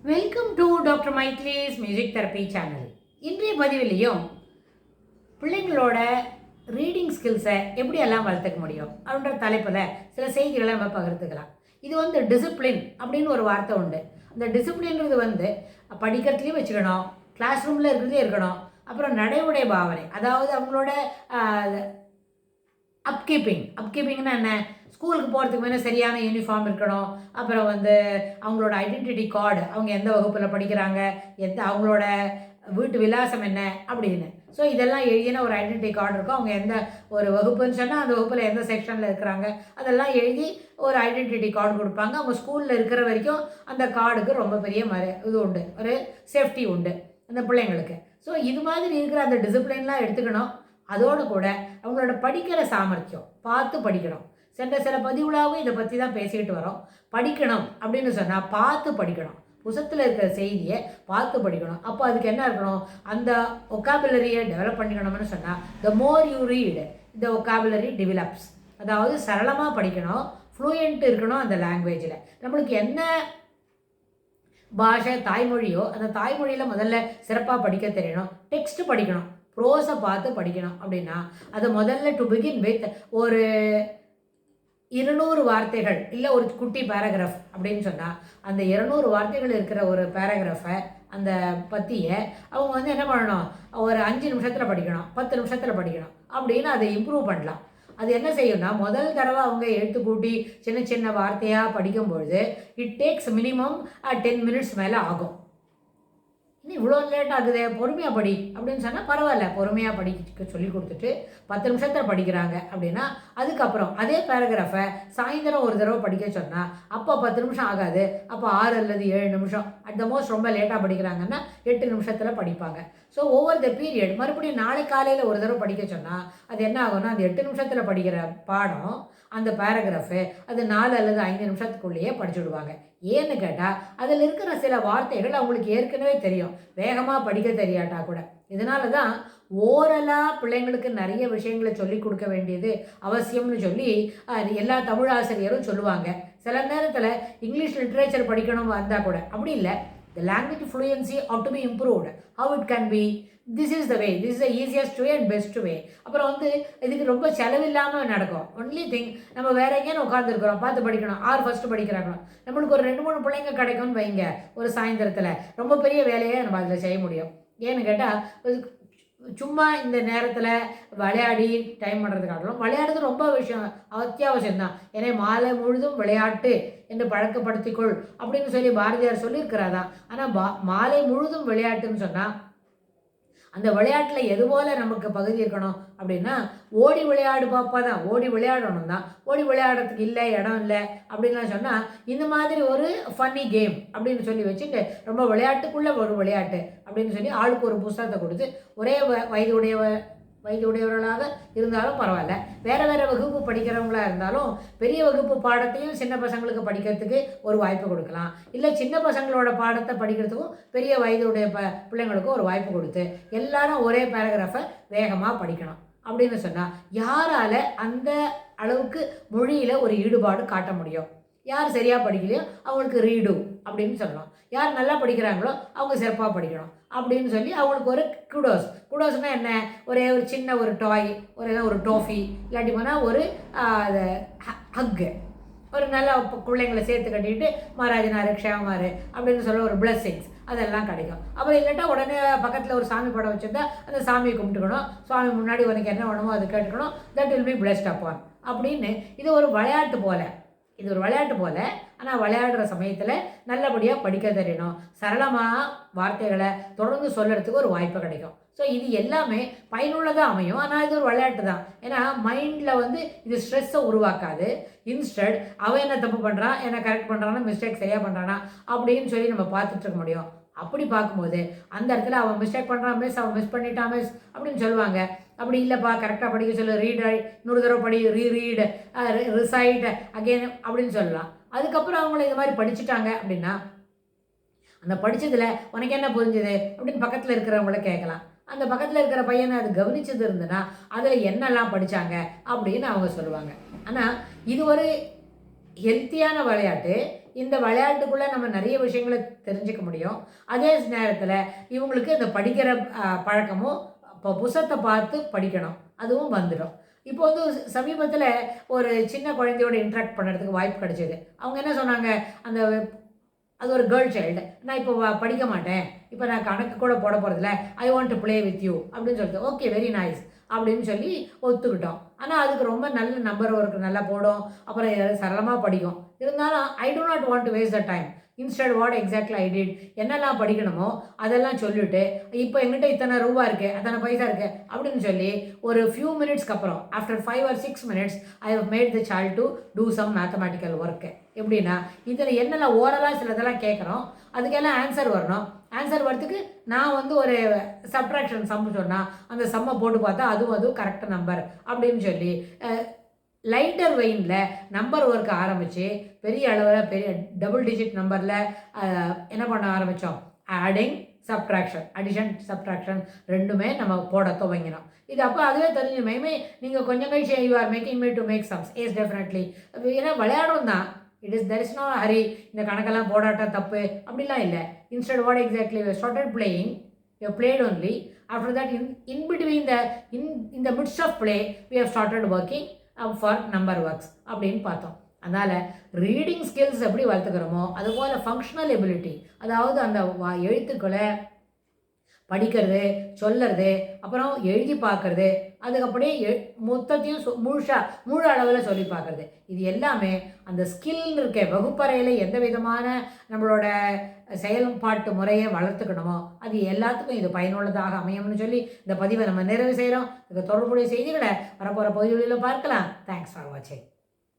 Welcome to doctor Maithili's music therapy channel. இன்றைய பதிவிலையும் பிள்ளைங்களோட ரீடிங் ஸ்கில்ஸை எப்படியெல்லாம் வளர்த்துக்க முடியும் அப்படின்ற தலைப்பில் சில செய்திகளை நம்ம பகிர்ந்துக்கலாம். இது டிசிப்ளின் அப்படின்னு ஒரு வார்த்தை உண்டு. அந்த டிசிப்ளின்றது படிக்கிறதுலேயும் வச்சுக்கணும், கிளாஸ் ரூமில் இருக்கிறதே இருக்கணும். அப்புறம் நடைமுறை பாவனை, அதாவது அவங்களோட அப்கீப்பிங்னா என்ன, ஸ்கூலுக்கு போகிறதுக்கு முன்னே சரியான யூனிஃபார்ம் இருக்கணும். அப்புறம் அவங்களோட ஐடென்டிட்டி கார்டு, அவங்க எந்த வகுப்பில் படிக்கிறாங்க, அவங்களோட வீட்டு விலாசம் என்ன அப்படின்னு. ஸோ இதெல்லாம் எழுதின ஒரு ஐடென்டிட்டி கார்டு இருக்கும். அவங்க எந்த ஒரு வகுப்புன்னு சொன்னால் அந்த வகுப்பில் எந்த செக்ஷனில் இருக்கிறாங்க அதெல்லாம் எழுதி ஒரு ஐடென்டிட்டி கார்டு கொடுப்பாங்க. அவங்க ஸ்கூலில் இருக்கிற வரைக்கும் அந்த கார்டுக்கு ரொம்ப பெரிய இது உண்டு, ஒரு சேஃப்டி உண்டு அந்த பிள்ளைங்களுக்கு. ஸோ இது மாதிரி இருக்கிற அந்த டிசிப்ளின்லாம் எடுத்துக்கணும். அதோடு கூட அவங்களோட படிக்கிற சாமர்த்தியம் பார்த்து படிக்கணும். சென்ற சில பதிவுலாகவும் இதை பற்றி தான் பேசிக்கிட்டு வரோம். படிக்கணும் அப்படின்னு சொன்னால் பார்த்து படிக்கணும். புத்தகத்தில் இருக்கிற செய்தியை பார்த்து படிக்கணும். அப்போ அதுக்கு என்ன இருக்கணும், அந்த ஒக்காபுலரியை டெவலப் பண்ணிக்கணும்னு சொன்னால் the more you read the vocabulary develops. அதாவது சரளமாக படிக்கணும், ஃப்ளூயண்ட் இருக்கணும் அந்த லாங்குவேஜில். நம்மளுக்கு என்ன பாஷை தாய்மொழியோ அந்த தாய்மொழியில் முதல்ல சிறப்பாக படிக்க தெரியணும். டெக்ஸ்ட் படிக்கணும், ப்ரோஸை பார்த்து படிக்கணும். அப்படின்னா அதை முதல்ல டு பிகின் வித் ஒரு 200 வார்த்தைகள் இல்லை ஒரு குட்டி பேராகிராஃப் அப்படின்னு சொன்னால் அந்த 200 வார்த்தைகள் இருக்கிற ஒரு பேராகிராஃபை அந்த பற்றியை அவங்க என்ன பண்ணணும், ஒரு 5 நிமிஷத்தில் படிக்கணும், 10 நிமிஷத்தில் படிக்கணும் அப்படின்னு அதை இம்ப்ரூவ் பண்ணலாம். அது என்ன செய்யும்னா, முதல் தடவை அவங்க எழுத்து கூட்டி சின்ன சின்ன வார்த்தையாக படிக்கும்பொழுது இட் டேக்ஸ் மினிமம் 10 மினிட்ஸ் மேலே ஆகும். இன்னும் இவ்வளோ லேட் ஆகுது, பொறுமையாக படி அப்படின்னு சொன்னால் பரவாயில்ல. பொறுமையாக படிக்க சொல்லி கொடுத்துட்டு 10 நிமிஷத்தில் படிக்கிறாங்க அப்படின்னா அதுக்கப்புறம் அதே பேராகிராஃபை சாயந்தரம் ஒரு தடவை படிக்க சொன்னால் அப்போ 10 நிமிஷம் ஆகாது. அப்போ 6 அல்லது 7 நிமிஷம், அட் த மோஸ்ட் ரொம்ப லேட்டாக படிக்கிறாங்கன்னா 8 நிமிஷத்தில் படிப்பாங்க. ஸோ ஓவர் த பீரியட் மறுபடியும் நாளை காலையில் ஒரு தடவை படிக்க சொன்னால் அது என்ன ஆகும்னா, அந்த 8 நிமிஷத்தில் படிக்கிற பாடம் அந்த பேராகிராஃபு அது 4 அல்லது 5 நிமிஷத்துக்குள்ளேயே படிச்சு விடுவாங்க. ஏன்னு கேட்டால் அதில் இருக்கிற சில வார்த்தைகள் அவங்களுக்கு ஏற்கனவே தெரியும், வேகமாக படிக்க தெரியாட்டா கூட. இதனால தான் ஓரலாக பிள்ளைங்களுக்கு நிறைய விஷயங்களை சொல்லி கொடுக்க வேண்டியது அவசியம்னு சொல்லி எல்லா தமிழ் ஆசிரியரும் சொல்லுவாங்க. சில நேரத்தில் இங்கிலீஷ் லிட்ரேச்சர் படிக்கணும் வந்தால் கூட அப்படி இல்லை. The language fluency ought to be improved. How it can be? This is the way. This is the easiest way and best way. அப்புறம் இதுக்கு ரொம்ப செலவில்லாமல் நடக்கும். ஒன்லி திங், நம்ம வேற எங்கேயும் உட்காந்துருக்குறோம், பார்த்து படிக்கணும். ஃபஸ்ட்டு படிக்கிறாங்களோ நம்மளுக்கு ஒரு 2-3 பிள்ளைங்க கிடைக்கும்னு வைங்க ஒரு சாயந்தரத்தில், ரொம்ப பெரிய வேலையை நம்ம அதில் செய்ய முடியும். ஏன்னு கேட்டால் சும்மா இந்த நேரத்தில் விளையாடி டைம் பண்ணுறதுக்காகலாம் விளையாடுறது ரொம்ப அத்தியாவசியம்தான். ஏன்னா மாலை முழுதும் விளையாட்டு என்று பழக்கப்படுத்திக்கொள் அப்படின்னு சொல்லி பாரதியார் சொல்லியிருக்கிறாதான். ஆனால் மாலை முழுதும் விளையாட்டுன்னு சொன்னால் அந்த விளையாட்டில் எது போல் நமக்கு பகுதி இருக்கணும் அப்படின்னா, ஓடி விளையாடு பாப்பா தான், ஓடி விளையாடணும் தான். ஓடி விளையாடுறதுக்கு இல்லை, இடம் இல்லை அப்படின்லாம் சொன்னால் இந்த மாதிரி ஒரு ஃபன்னி கேம் அப்படின்னு சொல்லி வச்சுட்டு ரொம்ப விளையாட்டுக்குள்ளே ஒரு விளையாட்டு அப்படின்னு சொல்லி ஆளுக்கு ஒரு புத்தகத்தை கொடுத்து ஒரே வயதுடையவர்களாக இருந்தாலும் பரவாயில்ல, வேறு வேறு வகுப்பு படிக்கிறவங்களாக இருந்தாலும் பெரிய வகுப்பு பாடத்தையும் சின்ன பசங்களுக்கு படிக்கிறதுக்கு ஒரு வாய்ப்பு கொடுக்கலாம். இல்லை சின்ன பசங்களோட பாடத்தை படிக்கிறதுக்கும் பெரிய வயதுடைய பிள்ளைங்களுக்கும் ஒரு வாய்ப்பு கொடுத்து எல்லாரும் ஒரே பேராகிராஃபை வேகமாக படிக்கணும் அப்படின்னு சொன்னால் யாரால் அந்த அளவுக்கு மொழியில் ஒரு ஈடுபாடு காட்ட முடியும்? யார் சரியாக படிக்கலையோ அவங்களுக்கு ரீடு அப்படின்னு சொல்லணும். யார் நல்லா படிக்கிறாங்களோ அவங்க சிறப்பாக படிக்கணும் அப்படின்னு சொல்லி அவங்களுக்கு ஒரு குடோஸ்னால் என்ன, ஒரே ஒரு சின்ன ஒரு டாய், ஒரு டோஃபி, இல்லாட்டி போனால் ஒரு ஹக்கு, ஒரு நல்ல பிள்ளைங்களை சேர்த்து கட்டிட்டு மகாராஜனாரு க்ஷேமாரு அப்படின்னு சொல்ல ஒரு பிளெஸ்ஸிங்ஸ் அதெல்லாம் கிடைக்கும். அப்புறம் இல்லைட்டா உடனே பக்கத்தில் ஒரு சாமி படம் வச்சுருந்தா அந்த சாமியை கும்பிட்டுக்கணும். சுவாமி முன்னாடி உனக்கு என்ன வேணுமோ அது கேட்டுக்கணும். That will be blessed upon அப்படின்னு. இது ஒரு விளையாட்டு போல். ஆனால் விளையாடுற சமயத்தில் நல்லபடியாக படிக்க தெரியணும். சரளமாக வார்த்தைகளை தொடர்ந்து சொல்கிறதுக்கு ஒரு வாய்ப்பு கிடைக்கும். ஸோ இது எல்லாமே பயனுள்ளதாக அமையும். ஆனால் இது ஒரு விளையாட்டு தான். ஏன்னா மைண்டில் இது ஸ்ட்ரெஸ்ஸை உருவாக்காது. இன்ஸ்டட் அவன் என்ன தப்பு பண்ணுறான், என்ன கரெக்ட் பண்ணுறான்னா, மிஸ்டேக் சரியாக பண்ணுறானா அப்படின்னு சொல்லி நம்ம பார்த்துட்டு இருக்க முடியும். அப்படி பார்க்கும்போது அந்த இடத்துல அவன் மிஸ்டேக் பண்ணுறான் மிஸ், அவன் மிஸ் பண்ணிட்டான் மிஸ் அப்படின்னு சொல்லுவாங்க. அப்படி இல்லைப்பா கரெக்டாக படிக்க சொல்லு, ரீட் இன்னொரு தடவை படி, ரீட் ரிசைட் அகெயின் அப்படின்னு சொல்லலாம். அதுக்கப்புறம் அவங்கள இது மாதிரி படிச்சுட்டாங்க அப்படின்னா அந்த படித்ததில் உனக்கு என்ன புரிஞ்சுது அப்படின்னு பக்கத்தில் இருக்கிறவங்கள கேட்கலாம். அந்த பக்கத்தில் இருக்கிற பையனை அது கவனிச்சது இருந்ததுன்னா அதில் என்னெல்லாம் படித்தாங்க அப்படின்னு அவங்க சொல்லுவாங்க. ஆனால் இது ஒரு ஹெல்த்தியான விளையாட்டு. இந்த விளையாட்டுக்குள்ளே நம்ம நிறைய விஷயங்களை தெரிஞ்சுக்க முடியும். அதே நேரத்தில் இவங்களுக்கு இந்த படிக்கிற பழக்கமும் இப்போ புத்தகத்தை பார்த்து படிக்கணும் அதுவும் வந்துடும். இப்போ வந்து சமீபத்தில் ஒரு சின்ன குழந்தையோட இன்ட்ராக்ட் பண்ணுறதுக்கு வாய்ப்பு கிடைச்சிது. அவங்க என்ன சொன்னாங்க, அந்த அது ஒரு கேர்ள் சைல்டு, நான் இப்போ படிக்க மாட்டேன், இப்போ நான் கணக்கு கூட போட போகிறதில்ல, I want to play with you அப்படின்னு சொல்லிட்டு, ஓகே வெரி நைஸ் அப்படின்னு சொல்லி ஒத்துக்கிட்டோம். ஆனால் அதுக்கு ரொம்ப நல்ல நம்பர் ஒர்க்கு நல்லா போடும், அப்புறம் சரளமாக படிக்கும். இருந்தாலும் ஐ do not want to waste the time. Instead what exactly I did, என்னெல்லாம் படிக்கணுமோ அதெல்லாம் சொல்லிவிட்டு, இப்போ எங்கிட்ட இத்தனை ரூபா இருக்குது, அத்தனை பைசா இருக்குது அப்படின்னு சொல்லி ஒரு ஃபியூ மினிட்ஸ்க்கு அப்புறம் after 5 or 6 minutes I have made the child to do some mathematical work. எப்படின்னா இதில் என்னெல்லாம் ஓரலாக சிலதெல்லாம் கேட்குறோம், அதுக்கெல்லாம் ஆன்சர் வரணும். ஆன்சர் வரத்துக்கு நான் வந்து ஒரு சப்ட்ராக்ஷன் சம் சொன்னால் அந்த சம்மை போட்டு பார்த்தா அதுவும் கரெக்டாக நம்பர் அப்படின்னு சொல்லி லைட்டர் வெயினில் நம்பர் ஒர்க் ஆரம்பித்து பெரிய அளவில் பெரிய டபுள் டிஜிட் நம்பரில் என்ன பண்ண ஆரம்பித்தோம், ஆடிங் சப்ட்ராக்ஷன், அடிஷன் சப்ட்ராக்ஷன் ரெண்டுமே நம்ம போட துவங்கினோம். இது அப்போ அதுவே தெரிஞ்சு மேமே நீங்கள் கொஞ்சம் கழிச்சு you are making me to make sums yes definitely. ஏன்னா விளையாடும் தான், தெர் இஸ் நோ ஹரி, இந்த கணக்கெல்லாம் போடாட்டா தப்பு அப்படிலாம் இல்லை. Instead what exactly we started playing, we played only. After that in between in the midst of play we have started working for number works அப்படின்னு பார்த்தோம். அதனால் ரீடிங் ஸ்கில்ஸ் எப்படி வளர்த்துக்கிறோமோ அதுபோல் ஃபங்க்ஷனல் எபிலிட்டி, அதாவது அந்த எழுத்துக்களை படிக்கிறது, சொல்லுறது, அப்புறம் எழுதி பார்க்குறது, அதுக்கு அப்படியே மொத்தத்தையும் முழு அளவில் சொல்லி பார்க்குறது, இது எல்லாமே அந்த ஸ்கில் இருக்க வகுப்பறையில் எந்த விதமான நம்மளோட செயல்பாட்டு முறையை வளர்த்துக்கணுமோ அது எல்லாத்துக்கும் இது பயனுள்ளதாக அமையும்னு சொல்லி இந்த பதிவை நம்ம நிறைவு செய்கிறோம். இதுக்கு தொடர்புடைய செய்திகளை வரப்போகிற பகுதிகளில் பார்க்கலாம். தேங்க்ஸ் ஃபார் வாட்சிங்.